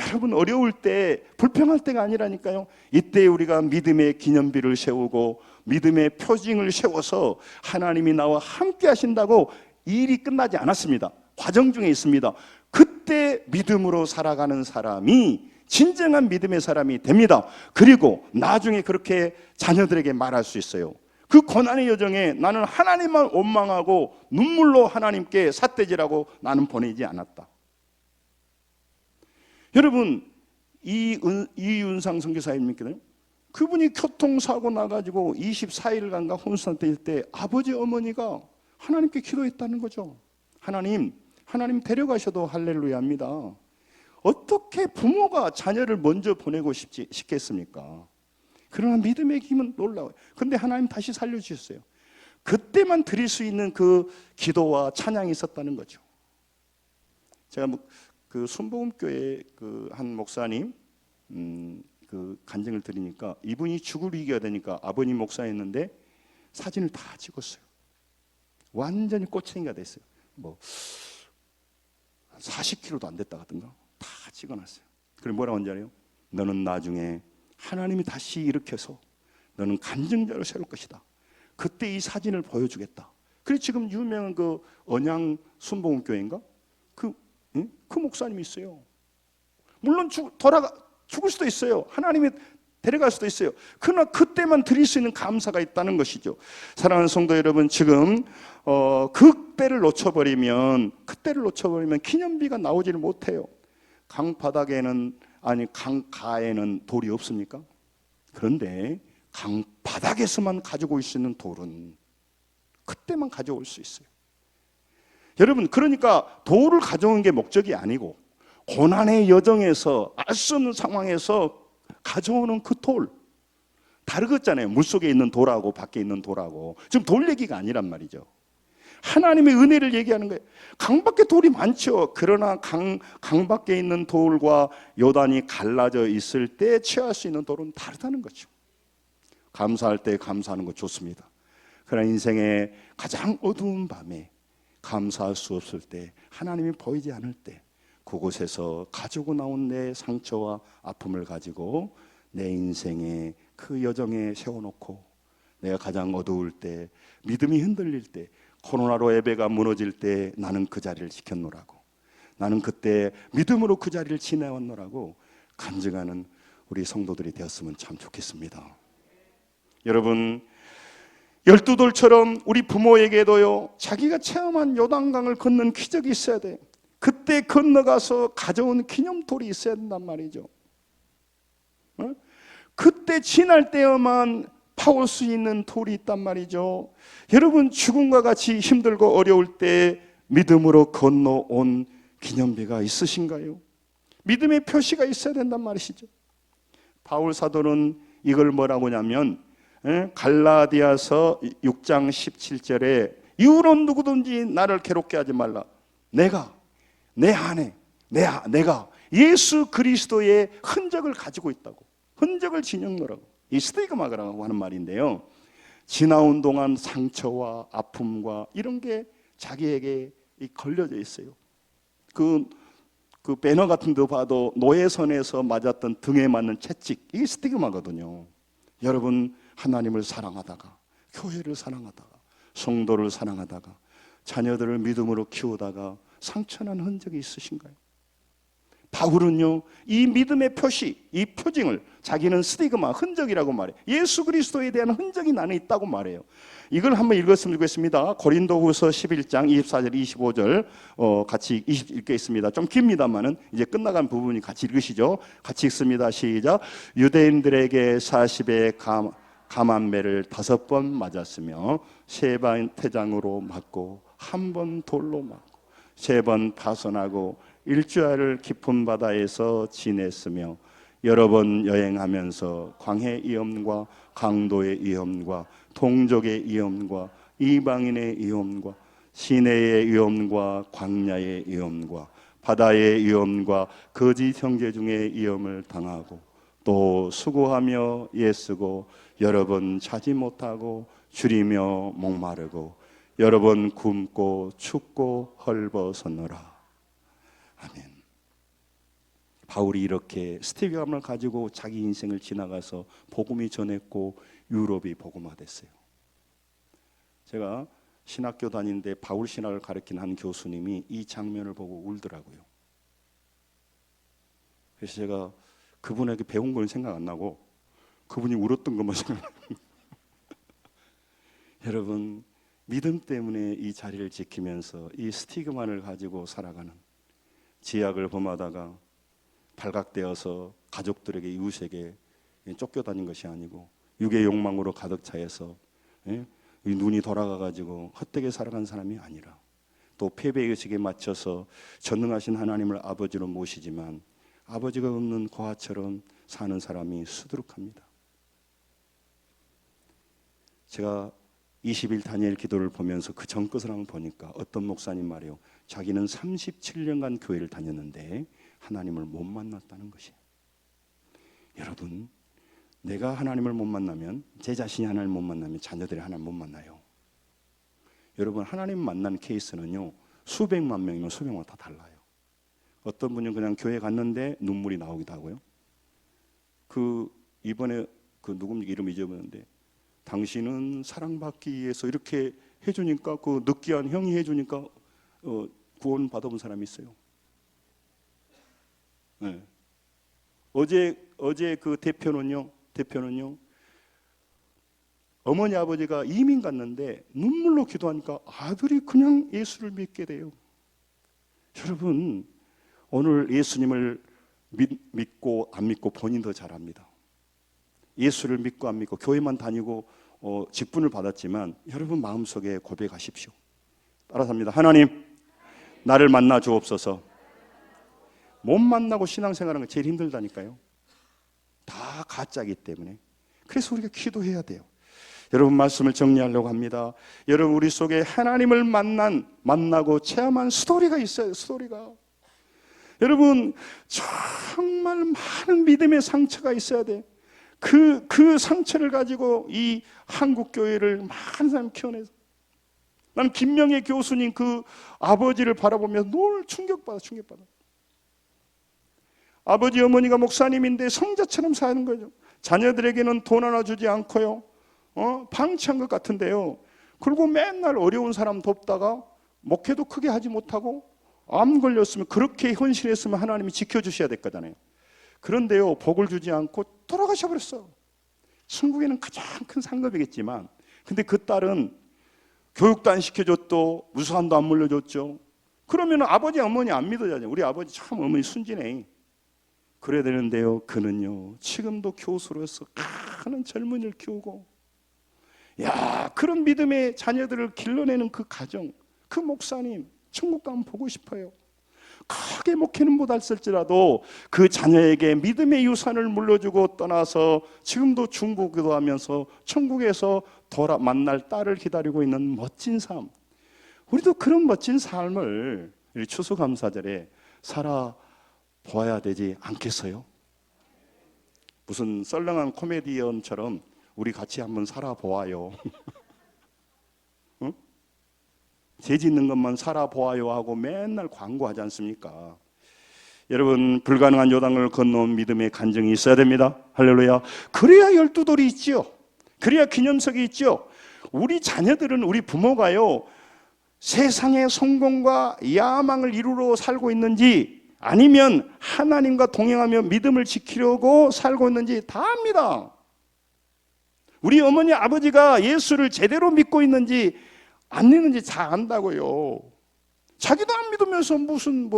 여러분, 어려울 때, 불평할 때가 아니라니까요. 이때 우리가 믿음의 기념비를 세우고 믿음의 표징을 세워서 하나님이 나와 함께 하신다고 일이 끝나지 않았습니다. 과정 중에 있습니다. 그때 믿음으로 살아가는 사람이 진정한 믿음의 사람이 됩니다. 그리고 나중에 그렇게 자녀들에게 말할 수 있어요. 그 고난의 여정에 나는 하나님만 원망하고 눈물로 하나님께 삿대질하고 나는 보내지 않았다. 여러분, 이윤상 선교사님께는 그분이 교통사고 나가지고 24일간가 혼수상태일 때 아버지 어머니가 하나님께 기도했다는 거죠. 하나님 데려가셔도 할렐루야입니다. 어떻게 부모가 자녀를 먼저 보내고 싶겠습니까? 그러나 믿음의 힘은 놀라워요. 그런데 하나님 다시 살려주셨어요. 그때만 드릴 수 있는 그 기도와 찬양이 있었다는 거죠. 제가 그 순복음교회 그 한 목사님 그 간증을 들으니까 이분이 죽을 위기가 되니까 아버님 목사였는데 사진을 다 찍었어요. 완전히 꼬챙이가 됐어요. 뭐 40kg도 안 됐다 하던가 다 찍어놨어요. 그리고 뭐라고 하는지 알아요? 너는 나중에 하나님이 다시 일으켜서 너는 간증자로 세울 것이다. 그때 이 사진을 보여주겠다. 그래서 지금 유명한 그 언양 순복음교회인가? 그 목사님이 있어요. 물론 죽을 수도 있어요. 하나님이 데려갈 수도 있어요. 그러나 그때만 드릴 수 있는 감사가 있다는 것이죠. 사랑하는 성도 여러분, 지금 그때를 놓쳐버리면 기념비가 나오지를 못해요. 강바닥에는 강가에는 돌이 없습니까? 그런데 강바닥에서만 가지고 올 수 있는 돌은 그때만 가져올 수 있어요. 여러분, 그러니까 돌을 가져오는 게 목적이 아니고 고난의 여정에서 알 수 없는 상황에서 가져오는 그 돌, 다르겠잖아요. 물속에 있는 돌하고 밖에 있는 돌하고. 지금 돌 얘기가 아니란 말이죠. 하나님의 은혜를 얘기하는 거예요. 강 밖에 돌이 많죠. 그러나 강 밖에 있는 돌과 요단이 갈라져 있을 때 취할 수 있는 돌은 다르다는 거죠. 감사할 때 감사하는 거 좋습니다. 그러나 인생의 가장 어두운 밤에 감사할 수 없을 때, 하나님이 보이지 않을 때, 그곳에서 가지고 나온 내 상처와 아픔을 가지고 내 인생의 그 여정에 세워놓고, 내가 가장 어두울 때, 믿음이 흔들릴 때, 코로나로 예배가 무너질 때 나는 그 자리를 지켰노라고, 나는 그때 믿음으로 그 자리를 지내왔노라고 간증하는 우리 성도들이 되었으면 참 좋겠습니다. 여러분, 12돌처럼 우리 부모에게도요, 자기가 체험한 요단강을 걷는 기적이 있어야 돼. 그때 건너가서 가져온 기념돌이 있어야 된단 말이죠. 그때 지날 때에만 파올 수 있는 돌이 있단 말이죠. 여러분, 죽음과 같이 힘들고 어려울 때 믿음으로 건너온 기념비가 있으신가요? 믿음의 표시가 있어야 된단 말이시죠. 바울 사도는 이걸 뭐라고 하냐면, 갈라디아서 6장 17절에 이후로 누구든지 나를 괴롭게 하지 말라. 내가 내 안에 내가 예수 그리스도의 흔적을 가지고 있다고. 흔적을 진영노라고. 이 스티그마라고 하는 말인데요, 지나온 동안 상처와 아픔과 이런 게 자기에게 걸려져 있어요. 그 배너 같은 데 봐도 노예선에서 맞았던 등에 맞는 채찍, 이게 스티그마거든요. 여러분, 하나님을 사랑하다가, 교회를 사랑하다가, 성도를 사랑하다가, 자녀들을 믿음으로 키우다가 상처난 흔적이 있으신가요? 바울은요, 이 믿음의 표시, 이 표징을 자기는 스티그마, 흔적이라고 말해요. 예수 그리스도에 대한 흔적이 나는 있다고 말해요. 이걸 한번 읽었으면 좋겠습니다. 고린도후서 11장 24절 25절 같이 읽겠습니다. 좀 깁니다만은 이제 끝나간 부분이 같이 읽으시죠. 같이 읽습니다. 시작. 유대인들에게 40의 감암매를 5번 맞았으며 3번 태장으로 맞고 1번 돌로 맞고 3번 파손하고 일주일을 깊은 바다에서 지냈으며 여러 번 여행하면서 광해 위험과 강도의 위험과 동족의 위험과 이방인의 위험과 시내의 위험과 광야의 위험과 바다의 위험과 거짓 형제 중의 위험을 당하고 또 수고하며 애쓰고 여러 번 차지 못하고 줄이며 목마르고 여러 번 굶고 춥고 헐벗었노라. 아멘. 바울이 이렇게 스티비감을 가지고 자기 인생을 지나가서 복음이 전했고 유럽이 복음화됐어요. 제가 신학교 다니는데 바울 신학을 가르친 한 교수님이 이 장면을 보고 울더라고요. 그래서 제가 그분에게 배운 건 생각 안 나고 그분이 울었던 것만 생각나요. 여러분, 믿음 때문에 이 자리를 지키면서 이 스티그마를 가지고 살아가는, 지약을 범하다가 발각되어서 가족들에게 이웃에게 쫓겨다닌 것이 아니고 육의 욕망으로 가득 차여서 이 눈이 돌아가가지고 헛되게 살아간 사람이 아니라, 또 패배의식에 맞춰서 전능하신 하나님을 아버지로 모시지만 아버지가 없는 고아처럼 사는 사람이 수두룩합니다. 제가 20일 다니엘 기도를 보면서 그 전끝을 한번 보니까 어떤 목사님 말이에요. 자기는 37년간 교회를 다녔는데 하나님을 못 만났다는 것이에요. 여러분, 내가 하나님을 못 만나면, 제 자신이 하나님을 못 만나면 자녀들이 하나님을 못 만나요. 여러분, 하나님 만난 케이스는요, 수백만 명이면 수백만 다 달라요. 어떤 분은 그냥 교회 갔는데 눈물이 나오기도 하고요. 이번에 누굽니까, 이름 잊어버렸는데, 당신은 사랑받기 위해서 이렇게 해주니까, 그 느끼한 형이 해주니까 구원 받아본 사람이 있어요. 네. 어제 그 대표는요, 어머니 아버지가 이민 갔는데 눈물로 기도하니까 아들이 그냥 예수를 믿게 돼요. 여러분, 오늘 예수님을 믿고 안 믿고 본인 더 잘 압니다. 예수를 믿고 안 믿고 교회만 다니고 직분을 받았지만 여러분 마음속에 고백하십시오. 따라서 합니다. 하나님, 나를 만나 주옵소서. 못 만나고 신앙생활하는 게 제일 힘들다니까요. 다 가짜이기 때문에. 그래서 우리가 기도해야 돼요. 여러분, 말씀을 정리하려고 합니다. 여러분, 우리 속에 하나님을 만나고 체험한 스토리가 있어요. 스토리가. 여러분, 정말 많은 믿음의 상처가 있어야 돼. 그 상처를 가지고 이 한국 교회를 많은 사람이 키워내서, 난 김명애 교수님 그 아버지를 바라보면서 늘 충격받아. 아버지 어머니가 목사님인데 성자처럼 사는 거죠. 자녀들에게는 돈 하나 주지 않고요, 방치한 것 같은데요. 그리고 맨날 어려운 사람 돕다가 목회도 크게 하지 못하고 암 걸렸으면, 그렇게 헌신했으면 하나님이 지켜주셔야 될 거잖아요. 그런데요, 복을 주지 않고 돌아가셔 버렸어. 천국에는 가장 큰 상급이겠지만, 근데 그 딸은 교육도 안 시켜줬고 무수한도 안 물려줬죠. 그러면 아버지 어머니 안 믿어야죠. 우리 아버지 참 어머니 순진해. 그래야 되는데요, 그는요 지금도 교수로서 많은 젊은이를 키우고, 그런 믿음의 자녀들을 길러내는 그 가정, 그 목사님 천국 가면 보고 싶어요. 크게 목회는 못했을지라도 그 자녀에게 믿음의 유산을 물려주고 떠나서 지금도 중보기도 하면서 천국에서 만날 딸을 기다리고 있는 멋진 삶, 우리도 그런 멋진 삶을 추수감사절에 살아보아야 되지 않겠어요? 무슨 썰렁한 코미디언처럼 우리 같이 한번 살아보아요. 응? 죄 짓는 것만 살아보아요 하고 맨날 광고하지 않습니까? 여러분, 불가능한 요단을 건너온 믿음의 간증이 있어야 됩니다. 할렐루야. 그래야 12돌이 있지요. 그래야 기념석이 있죠. 우리 자녀들은, 우리 부모가요, 세상의 성공과 야망을 이루러 살고 있는지 아니면 하나님과 동행하며 믿음을 지키려고 살고 있는지 다 압니다. 우리 어머니 아버지가 예수를 제대로 믿고 있는지 안 믿는지 다 안다고요. 자기도 안 믿으면서 무슨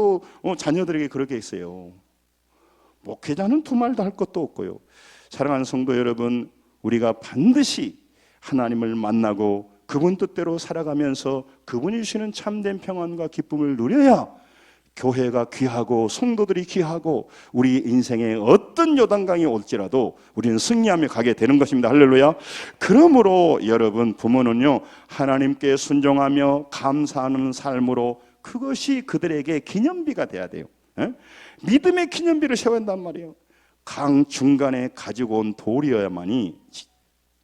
자녀들에게 그렇게 했어요. 목회자는 두 말도 할 것도 없고요. 사랑하는 성도 여러분, 우리가 반드시 하나님을 만나고 그분 뜻대로 살아가면서 그분이 주시는 참된 평안과 기쁨을 누려야 교회가 귀하고 성도들이 귀하고 우리 인생에 어떤 요단강이 올지라도 우리는 승리하며 가게 되는 것입니다. 할렐루야. 그러므로 여러분, 부모는요 하나님께 순종하며 감사하는 삶으로, 그것이 그들에게 기념비가 돼야 돼요. 믿음의 기념비를 세워야 한단 말이에요. 강 중간에 가지고 온 돌이어야만이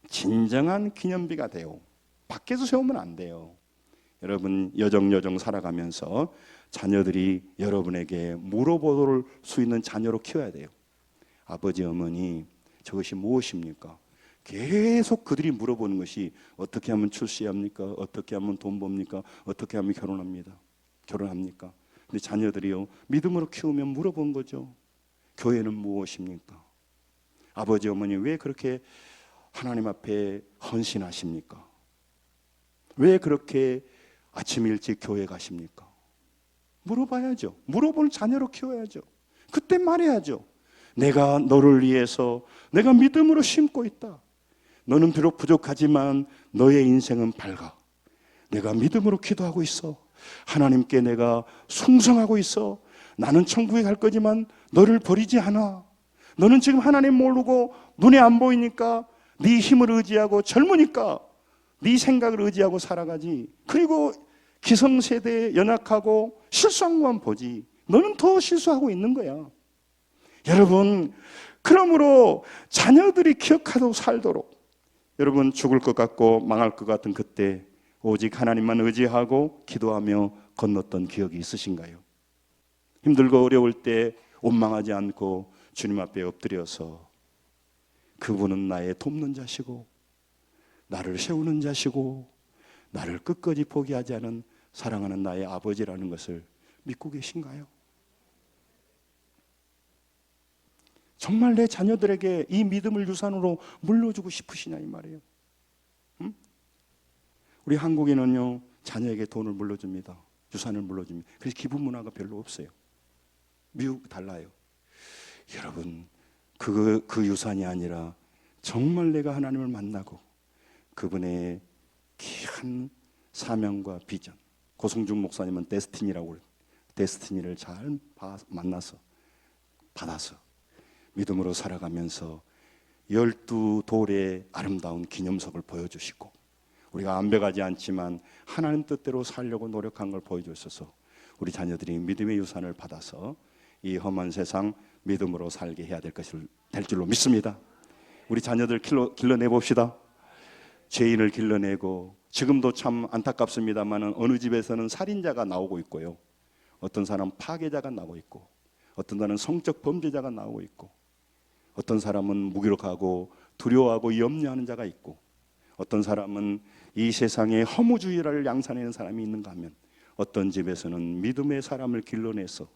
진정한 기념비가 돼요. 밖에서 세우면 안 돼요. 여러분 여정여정 살아가면서 자녀들이 여러분에게 물어볼 수 있는 자녀로 키워야 돼요. 아버지 어머니 저것이 무엇입니까? 계속 그들이 물어보는 것이 어떻게 하면 출세합니까? 어떻게 하면 돈 법니까? 어떻게 하면 결혼합니까? 근데 자녀들이요 믿음으로 키우면 물어본 거죠. 교회는 무엇입니까? 아버지 어머니 왜 그렇게 하나님 앞에 헌신하십니까? 왜 그렇게 아침 일찍 교회 가십니까? 물어봐야죠. 물어볼 자녀로 키워야죠. 그때 말해야죠. 내가 너를 위해서 내가 믿음으로 심고 있다. 너는 비록 부족하지만 너의 인생은 밝아. 내가 믿음으로 기도하고 있어. 하나님께 내가 충성하고 있어. 나는 천국에 갈 거지만 너를 버리지 않아. 너는 지금 하나님 모르고 눈에 안 보이니까 네 힘을 의지하고 젊으니까 네 생각을 의지하고 살아가지. 그리고 기성세대에 연약하고 실수한 것만 보지. 너는 더 실수하고 있는 거야. 여러분 그러므로 자녀들이 기억하고 살도록 여러분 죽을 것 같고 망할 것 같은 그때 오직 하나님만 의지하고 기도하며 건넜던 기억이 있으신가요? 힘들고 어려울 때 원망하지 않고 주님 앞에 엎드려서 그분은 나의 돕는 자시고 나를 세우는 자시고 나를 끝까지 포기하지 않은 사랑하는 나의 아버지라는 것을 믿고 계신가요? 정말 내 자녀들에게 이 믿음을 유산으로 물려주고 싶으시냐 이 말이에요. 응? 우리 한국인은요 자녀에게 돈을 물려줍니다. 유산을 물려줍니다. 그래서 기부 문화가 별로 없어요. 미국 달라요. 여러분 그 유산이 아니라 정말 내가 하나님을 만나고 그분의 귀한 사명과 비전. 고성중 목사님은 데스티니라고 그래요. 데스티니를 잘 만나서 받아서 믿음으로 살아가면서 12돌의 아름다운 기념석을 보여주시고 우리가 완벽하지 않지만 하나님 뜻대로 살려고 노력한 걸 보여주셔서 우리 자녀들이 믿음의 유산을 받아서 이 험한 세상 믿음으로 살게 해야 될 줄로 믿습니다. 우리 자녀들 길러내봅시다. 죄인을 길러내고 지금도 참 안타깝습니다만 어느 집에서는 살인자가 나오고 있고요. 어떤 사람은 파괴자가 나오고 있고 어떤 사람은 성적 범죄자가 나오고 있고 어떤 사람은 무기력하고 두려워하고 염려하는 자가 있고 어떤 사람은 이 세상에 허무주의를 양산하는 사람이 있는가 하면 어떤 집에서는 믿음의 사람을 길러내서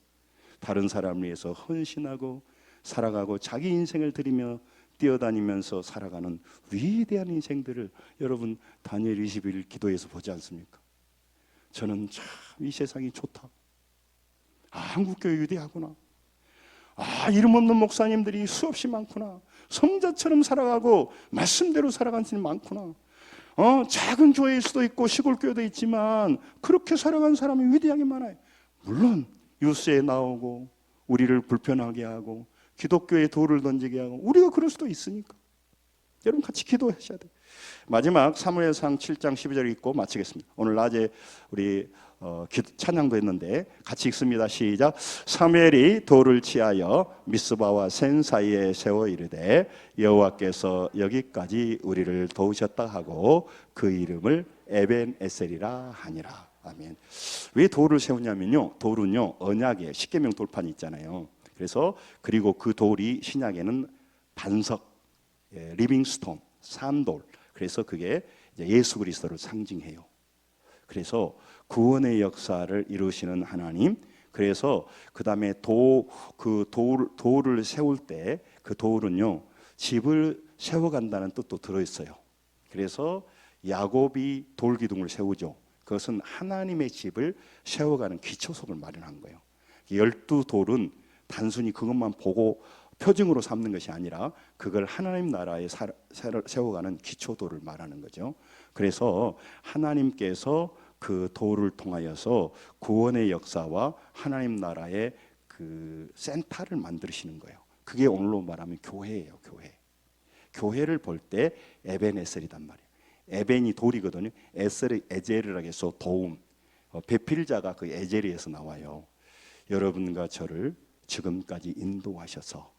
다른 사람을 위해서 헌신하고 살아가고 자기 인생을 드리며 뛰어다니면서 살아가는 위대한 인생들을 여러분 다니엘 21 기도에서 보지 않습니까? 저는 참 이 세상이 좋다. 한국교회 위대하구나. 이름 없는 목사님들이 수없이 많구나. 성자처럼 살아가고 말씀대로 살아가는 사람이 많구나. 작은 교회일 수도 있고 시골 교회도 있지만 그렇게 살아가는 사람이 위대하게 많아요. 물론 뉴스에 나오고 우리를 불편하게 하고 기독교에 돌을 던지게 하고 우리가 그럴 수도 있으니까 여러분 같이 기도하셔야 돼요. 마지막 사무엘상 7장 12절 읽고 마치겠습니다. 오늘 낮에 우리 찬양도 했는데 같이 읽습니다. 시작. 사무엘이 돌을 취하여 미스바와 센 사이에 세워 이르되 여호와께서 여기까지 우리를 도우셨다 하고 그 이름을 에벤에셀이라 하니라. 아멘. 왜 돌을 세우냐면요, 돌은요 언약의 십계명 돌판이 있잖아요. 그래서 그리고 그 돌이 신약에는 반석, 리빙스톤, 산돌. 그래서 그게 이제 예수 그리스도를 상징해요. 그래서 구원의 역사를 이루시는 하나님. 그래서 그 다음에 돌을 세울 때 그 돌은요 집을 세워간다는 뜻도 들어있어요. 그래서 야곱이 돌 기둥을 세우죠. 그것은 하나님의 집을 세워가는 기초석을 마련한 거예요. 12돌은 단순히 그것만 보고 표징으로 삼는 것이 아니라 그걸 하나님 나라에 세워가는 기초돌을 말하는 거죠. 그래서 하나님께서 그 돌을 통하여서 구원의 역사와 하나님 나라의 그 센터를 만드시는 거예요. 그게 오늘로 말하면 교회예요. 교회를 볼 때 에벤에셀이단 말이에요. 에벤이 돌이거든요. 에셀이 에제르라고 해서 도움, 배필자가 그 에제리에서 나와요. 여러분과 저를 지금까지 인도하셔서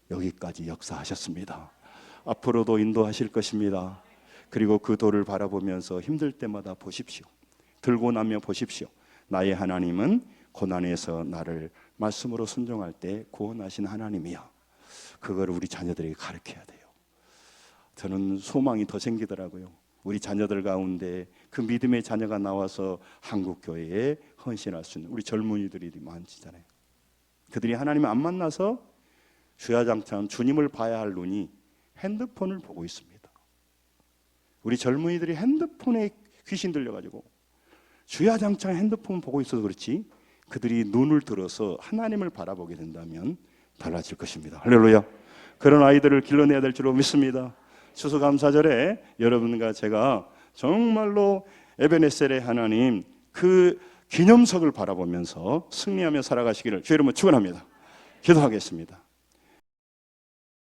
여기까지 역사하셨습니다. 앞으로도 인도하실 것입니다. 그리고 그 돌을 바라보면서 힘들 때마다 보십시오. 들고 나며 보십시오. 나의 하나님은 고난에서 나를 말씀으로 순종할 때 구원하신 하나님이야. 그걸 우리 자녀들에게 가르쳐야 돼요. 저는 소망이 더 생기더라고요. 우리 자녀들 가운데 그 믿음의 자녀가 나와서 한국교회에 헌신할 수 있는 우리 젊은이들이 많잖아요. 그들이 하나님을 안 만나서 주야장창 주님을 봐야 할 눈이 핸드폰을 보고 있습니다. 우리 젊은이들이 핸드폰에 귀신 들려가지고 주야장창 핸드폰 보고 있어서 그렇지, 그들이 눈을 들어서 하나님을 바라보게 된다면 달라질 것입니다. 할렐루야. 그런 아이들을 길러내야 될 줄로 믿습니다. 추수감사절에 여러분과 제가 정말로 에베네셀의 하나님 그 기념석을 바라보면서 승리하며 살아가시기를 주의 이름으로 축원합니다. 기도하겠습니다.